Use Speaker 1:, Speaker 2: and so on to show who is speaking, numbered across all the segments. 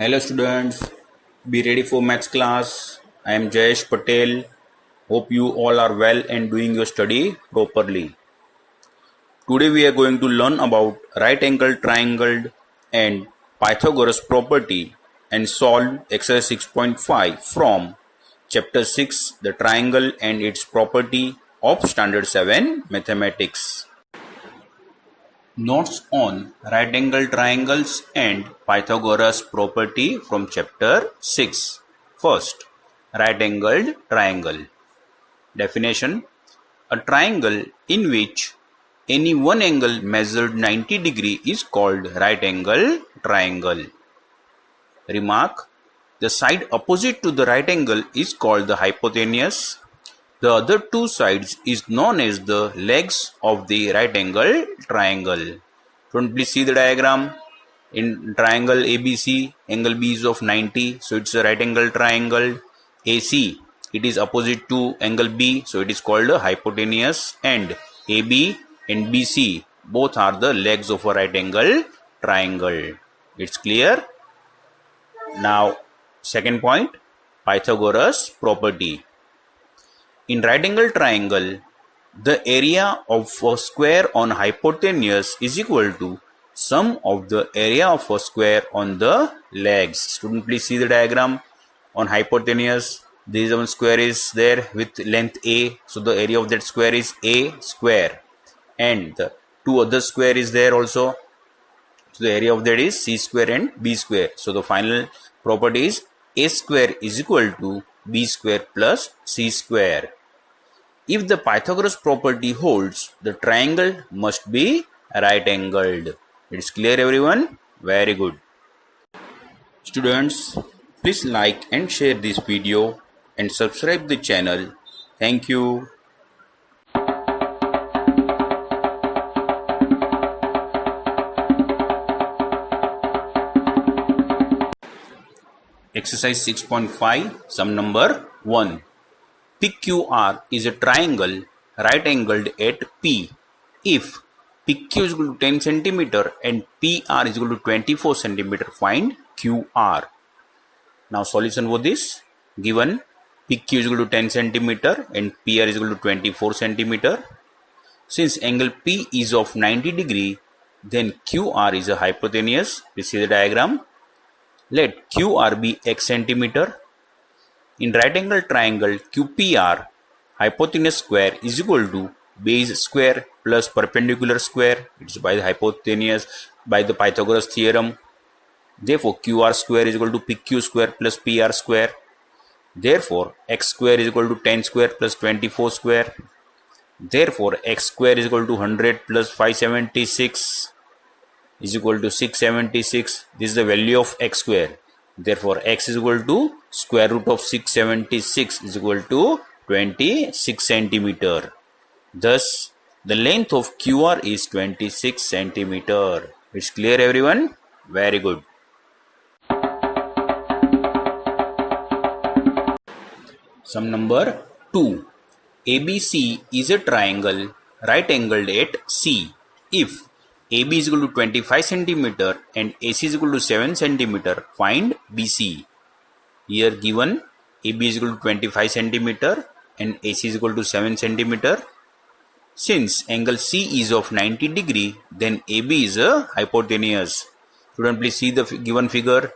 Speaker 1: Hello students, be ready for maths class. I am Jayesh Patel. Hope you all are well and doing your study properly. Today we are going to learn about right angle triangle and Pythagoras property and solve exercise 6.5 from chapter 6, the triangle and its property of standard 7 mathematics. Notes on right angle triangles and Pythagoras property from chapter 6. First, right angled triangle. Definition: a triangle in which any one angle measured 90 degree is called right angle triangle. Remark: the side opposite to the right angle is called the hypotenuse. The other two sides is known as the legs of the right angle triangle. Don't please see the diagram. In triangle ABC, angle B is of 90, so it's a right angle triangle. AC, it is opposite to angle B, so it is called a hypotenuse. And AB and BC, both are the legs of a right angle triangle. It's clear? Now, second point, Pythagoras property. In right angle triangle, the area of a square on hypotenuse is equal to sum of the area of a square on the legs. Student, please see the diagram. On hypotenuse, this one square is there with length A, so the area of that square is A square, and the two other square is there also, so the area of that is C square and B square. So the final property is A square is equal to B square plus C square. If the Pythagoras property holds, the triangle must be right angled. It's clear, everyone? Very good. Students, please like and share this video and subscribe the channel. Thank you. Exercise 6.5, sum number 1. PQR is a triangle right angled at P. If PQ is equal to 10 cm and PR is equal to 24 cm, find QR. Now solution for this: given PQ is equal to 10 cm and PR is equal to 24 cm. Since angle P is of 90 degree, then QR is a hypotenuse. Please see the diagram. Let QR be x centimeter. In right angle triangle QPR, hypotenuse square is equal to base square plus perpendicular square. It's by the hypotenuse, by the Pythagoras theorem. Therefore, QR square is equal to PQ square plus PR square. Therefore, x square is equal to 10 square plus 24 square. Therefore, x square is equal to 100 plus 576 is equal to 676. This is the value of x square. Therefore, x is equal to square root of 676 is equal to 26 centimeter. Thus, the length of QR is 26 centimeter. It's clear, everyone? Very good. Sum number 2. ABC is a triangle right angled at C. If AB is equal to 25 cm and AC is equal to 7 cm, find BC. Here given AB is equal to 25 cm and AC is equal to 7 cm. Since angle C is of 90 degree, then AB is a hypotenuse. Student, please see the given figure.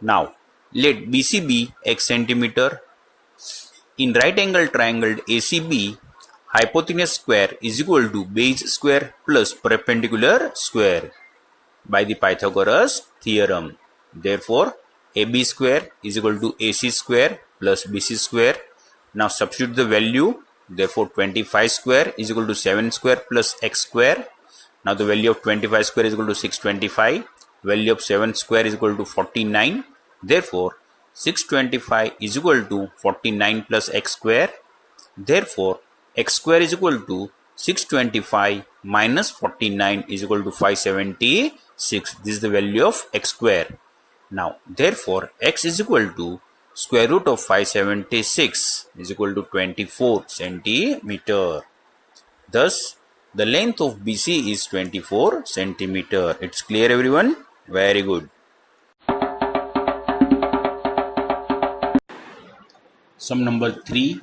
Speaker 1: Now, let BC be x centimeter. In right angle triangle ACB, hypotenuse square is equal to base square plus perpendicular square by the Pythagoras theorem. Therefore, AB square is equal to AC square plus BC square. Now substitute the value. Therefore, 25 square is equal to 7 square plus x square. Now the value of 25 square is equal to 625. Value of 7 square is equal to 49. Therefore, 625 is equal to 49 plus x square. Therefore, x square is equal to 625 minus 49 is equal to 576. This is the value of x square. Now, therefore, x is equal to square root of 576 is equal to 24 centimeter. Thus, the length of BC is 24 centimeter. It's clear, everyone? Very good. Sum number 3.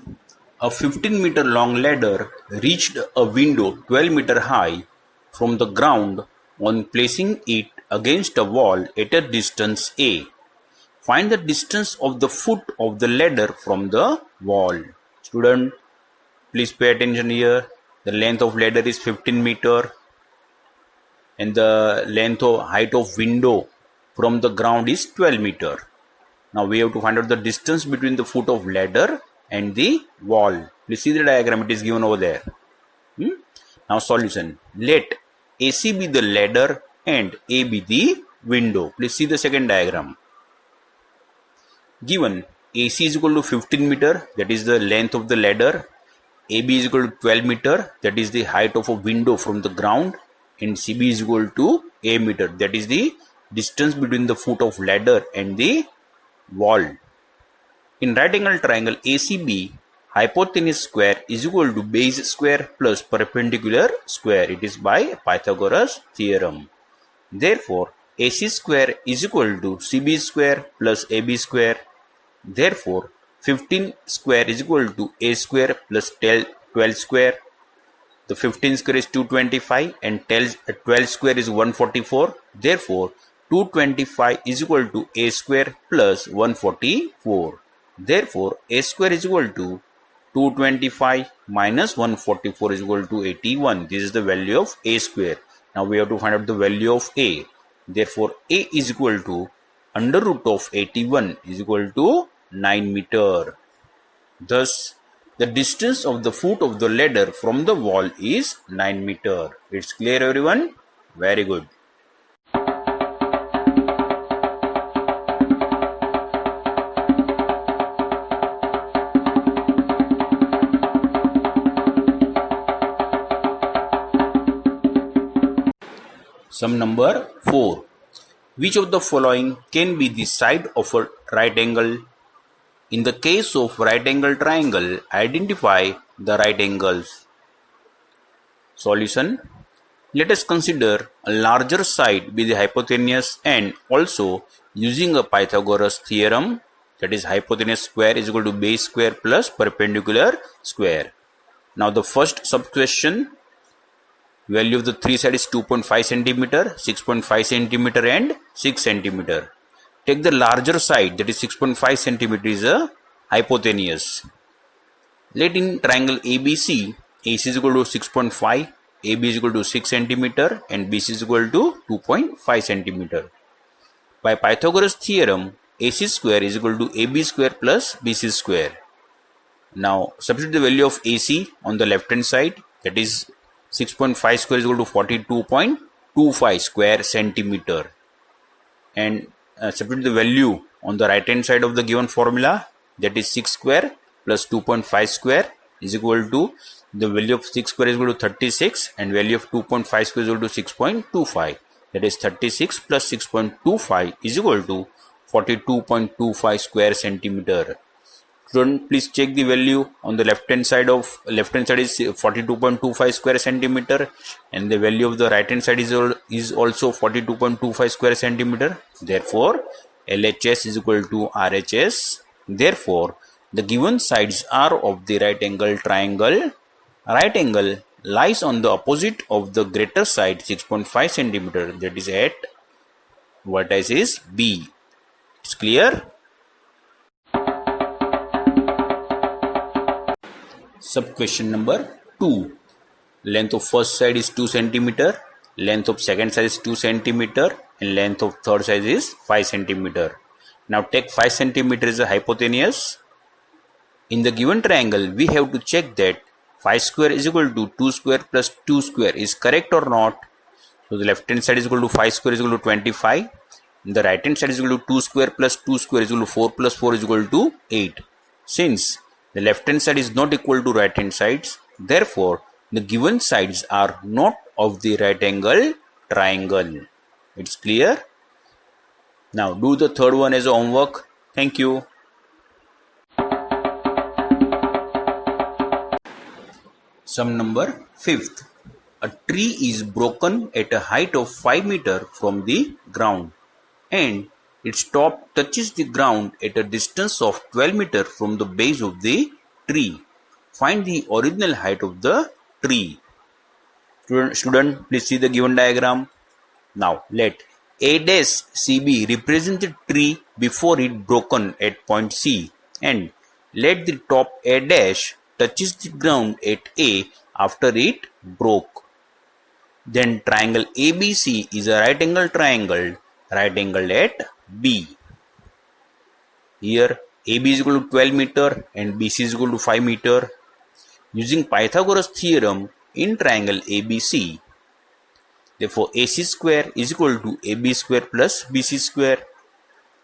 Speaker 1: A 15-meter long ladder reached a window 12-meter high from the ground on placing it against a wall at a distance A. Find the distance of the foot of the ladder from the wall. Student, please pay attention here. The length of ladder is 15 meter and the length of height of window from the ground is 12 meter. Now we have to find out the distance between the foot of ladder and the wall. Please see the diagram, it is given over there. Now solution. Let AC be the ladder and A be the window. Please see the second diagram. Given AC is equal to 15 meter, that is the length of the ladder. AB is equal to 12 meter, that is the height of a window from the ground. And CB is equal to A meter, that is the distance between the foot of ladder and the wall. In right angle triangle ACB, hypotenuse square is equal to base square plus perpendicular square. It is by Pythagoras theorem. Therefore, AC square is equal to CB square plus AB square. Therefore, 15 square is equal to A square plus 12 square. The 15 square is 225 and 12 square is 144. Therefore, 225 is equal to A square plus 144. Therefore, A square is equal to 225 minus 144 is equal to 81. This is the value of A square. Now we have to find out the value of A. Therefore, A is equal to under root of 81 is equal to 9 meter. Thus, the distance of the foot of the ladder from the wall is 9 meter. It's clear, everyone? Very good. Sum number 4. Which of the following can be the side of a right angle? In the case of right angle triangle, identify the right angles. Solution. Let us consider a larger side be the hypotenuse and also using a Pythagoras theorem, that is hypotenuse square is equal to base square plus perpendicular square. Now the first sub question, value of the three side is 2.5 centimeter, 6.5 centimeter and 6 centimeter. Take the larger side, that is 6.5 centimeter is a hypotenuse. Let in triangle ABC, AC is equal to 6.5, AB is equal to 6 centimeter and BC is equal to 2.5 centimeter. By Pythagoras theorem, AC square is equal to AB square plus BC square. Now substitute the value of AC on the left hand side, that is 6.5 square is equal to 42.25 square centimeter, and substitute the value on the right hand side of the given formula, that is 6 square plus 2.5 square is equal to the value of 6 square is equal to 36 and value of 2.5 square is equal to 6.25, that is 36 plus 6.25 is equal to 42.25 square centimeter. Student, please check the value on the left hand side is 42.25 square centimeter and the value of the right hand side is also 42.25 square centimeter. Therefore, LHS is equal to RHS. Therefore, the given sides are of the right angle triangle. Right angle lies on the opposite of the greater side 6.5 centimeter, that is at vertex is B. It's clear? Sub question number 2. Length of first side is 2 centimeter, length of second side is 2 centimeter and length of third side is 5 centimeter. Now take 5 centimeter as a hypotenuse. In the given triangle, we have to check that 5 square is equal to 2 square plus 2 square is correct or not. So the left hand side is equal to 5 square is equal to 25. And the right hand side is equal to 2 square plus 2 square is equal to 4 plus 4 is equal to 8. Since the left hand side is not equal to right hand sides, therefore the given sides are not of the right angle triangle. It's clear? Now do the third one as a homework. Thank you. Sum number 5th. A tree is broken at a height of 5 meter from the ground and Its top touches the ground at a distance of 12 meters from the base of the tree. Find the original height of the tree. Student, please see the given diagram. Now, let A dash CB represent the tree before it broken at point C, and let the top A dash touches the ground at A after it broke. Then triangle ABC is a right angle triangle at B. Here AB is equal to 12 meter and BC is equal to 5 meter. Using Pythagoras theorem in triangle ABC, therefore AC square is equal to AB square plus BC square.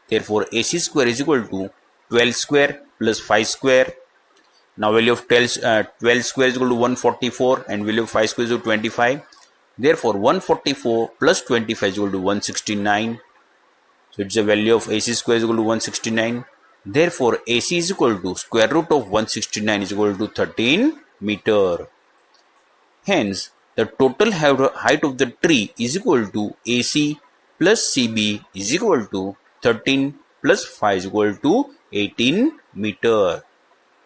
Speaker 1: Therefore AC square is equal to 12 square plus 5 square. Now value of 12 square is equal to 144 and value of 5 square is equal to 25. Therefore 144 plus 25 is equal to 169. So it's a value of AC square is equal to 169. Therefore AC is equal to square root of 169 is equal to 13 meter. Hence the total height of the tree is equal to AC plus CB is equal to 13 plus 5 is equal to 18 meter.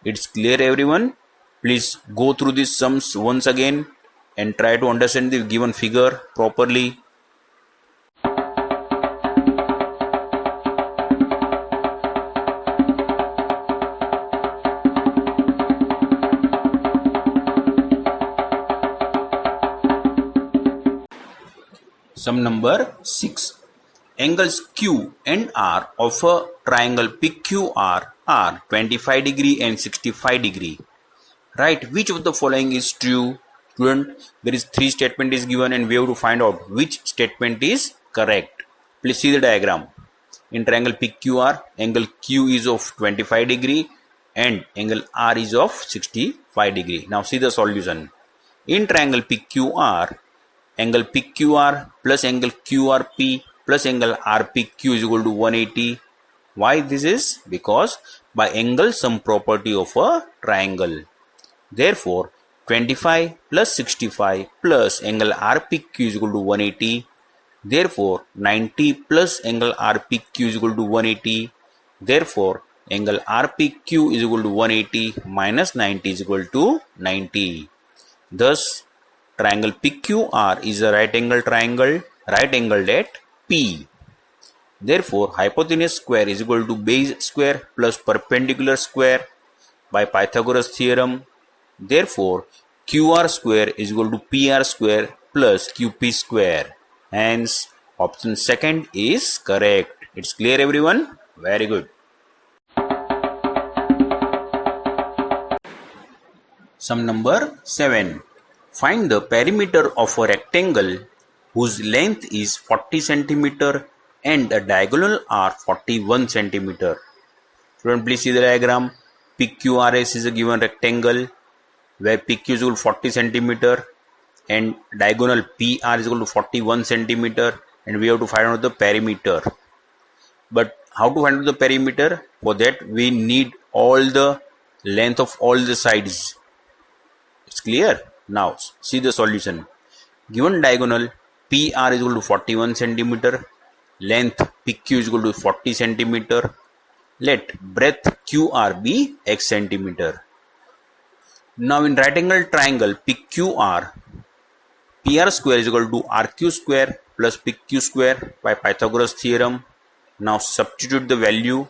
Speaker 1: It's clear, everyone? Please go through these sums once again and try to understand the given figure properly. Sum number 6. Angles Q and R of a triangle PQR are 25 degree and 65 degree. Write which of the following is true. Student, there is 3 statement is given and we have to find out which statement is correct. Please see the diagram. In triangle PQR, angle Q is of 25 degree and angle R is of 65 degree. Now see the solution. In triangle PQR, angle PQR plus angle QRP plus angle RPQ is equal to 180. Why this is? Because by angle sum property of a triangle. Therefore 25 plus 65 plus angle RPQ is equal to 180. Therefore 90 plus angle RPQ is equal to 180. Therefore angle RPQ is equal to 180 minus 90 is equal to 90. Thus triangle PQR is a right angle triangle, right angled at P. Therefore hypotenuse square is equal to base square plus perpendicular square by Pythagoras theorem. Therefore QR square is equal to PR square plus QP square. Hence option second is correct. It's clear, everyone? Very good. Sum number 7. Find the perimeter of a rectangle whose length is 40 cm and the diagonal are 41 cm. Student, please see the diagram. PQRS is a given rectangle where PQ is equal to 40 cm and diagonal PR is equal to 41 cm, and we have to find out the perimeter. But how to find out the perimeter? For that we need all the length of all the sides. It's clear? Now see the solution. Given diagonal PR is equal to 41 cm, length PQ is equal to 40 cm. Let breadth QR be x centimeter. Now in right angle triangle PQR, PR square is equal to RQ square plus PQ square by Pythagoras theorem. Now substitute the value,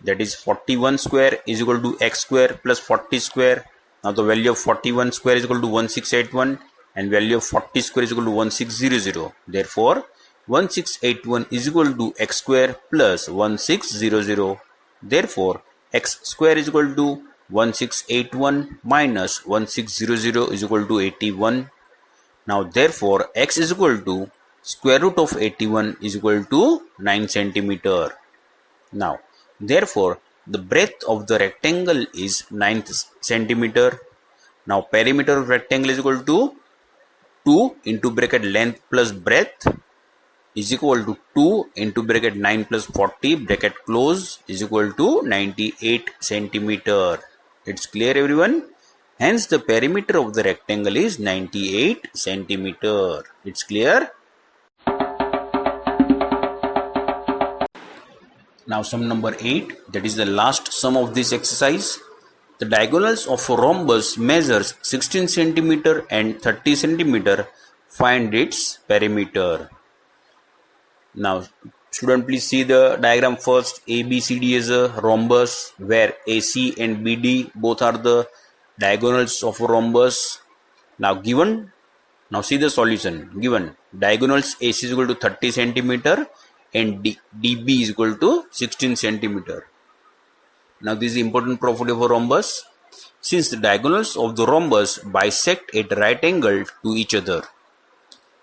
Speaker 1: that is 41 square is equal to x square plus 40 square. Now the value of 41 square is equal to 1681 and value of 40 square is equal to 1600. Therefore 1681 is equal to x square plus 1600. Therefore x square is equal to 1681 minus 1600 is equal to 81. Now therefore x is equal to square root of 81 is equal to 9 centimeter. Now therefore the breadth of the rectangle is 9 centimeter. Now perimeter of rectangle is equal to 2 into bracket length plus breadth is equal to 2 into bracket 9 plus 40 bracket close is equal to 98 centimeter. It's clear, everyone? Hence the perimeter of the rectangle is 98 centimeter. It's clear? Now sum number 8, that is the last sum of this exercise. The diagonals of a rhombus measures 16 centimeter and 30 centimeter. Find its perimeter. Now student, please see the diagram first. ABCD is a rhombus where AC and BD both are the diagonals of a rhombus. Now see the solution. Given diagonals AC is equal to 30 centimeter and DB is equal to 16 centimeter. Now this is the important property of a rhombus. Since the diagonals of the rhombus bisect at right angle to each other,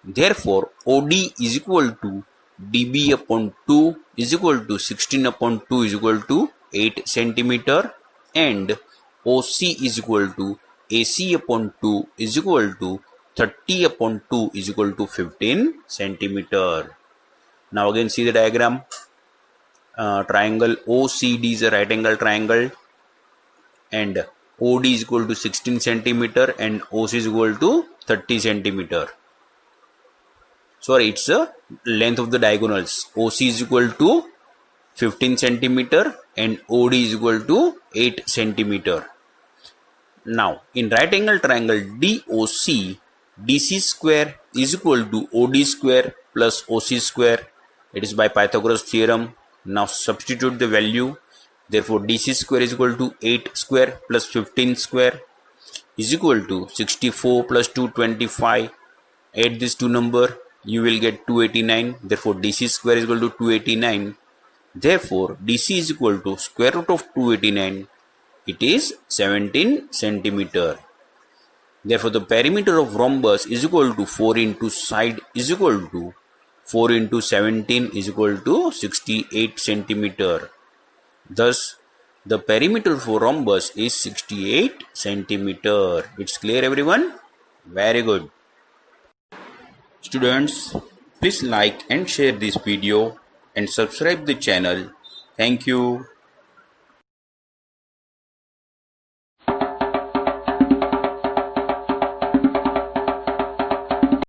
Speaker 1: therefore OD is equal to DB upon 2 is equal to 16 upon 2 is equal to 8 centimeter, and OC is equal to AC upon 2 is equal to 30 upon 2 is equal to 15 centimeter. Now again see the diagram. Triangle OCD is a right angle triangle, and OD is equal to 16 centimeter and OC is equal to 30 centimeter. Sorry, it's the length of the diagonals. OC is equal to 15 centimeter and OD is equal to 8 centimeter. Now in right angle triangle DOC, DC square is equal to OD square plus OC square. It is by Pythagoras theorem. Now substitute the value. Therefore DC square is equal to 8 square plus 15 square is equal to 64 plus 225. Add this two number, you will get 289. Therefore DC square is equal to 289. Therefore DC is equal to square root of 289. It is 17 centimeter. Therefore the perimeter of rhombus is equal to 4 into side is equal to 4 into 17 is equal to 68 centimeter. Thus the perimeter for rhombus is 68 centimeter. It's clear, everyone? Very good. Students, please like and share this video and subscribe the channel. Thank you.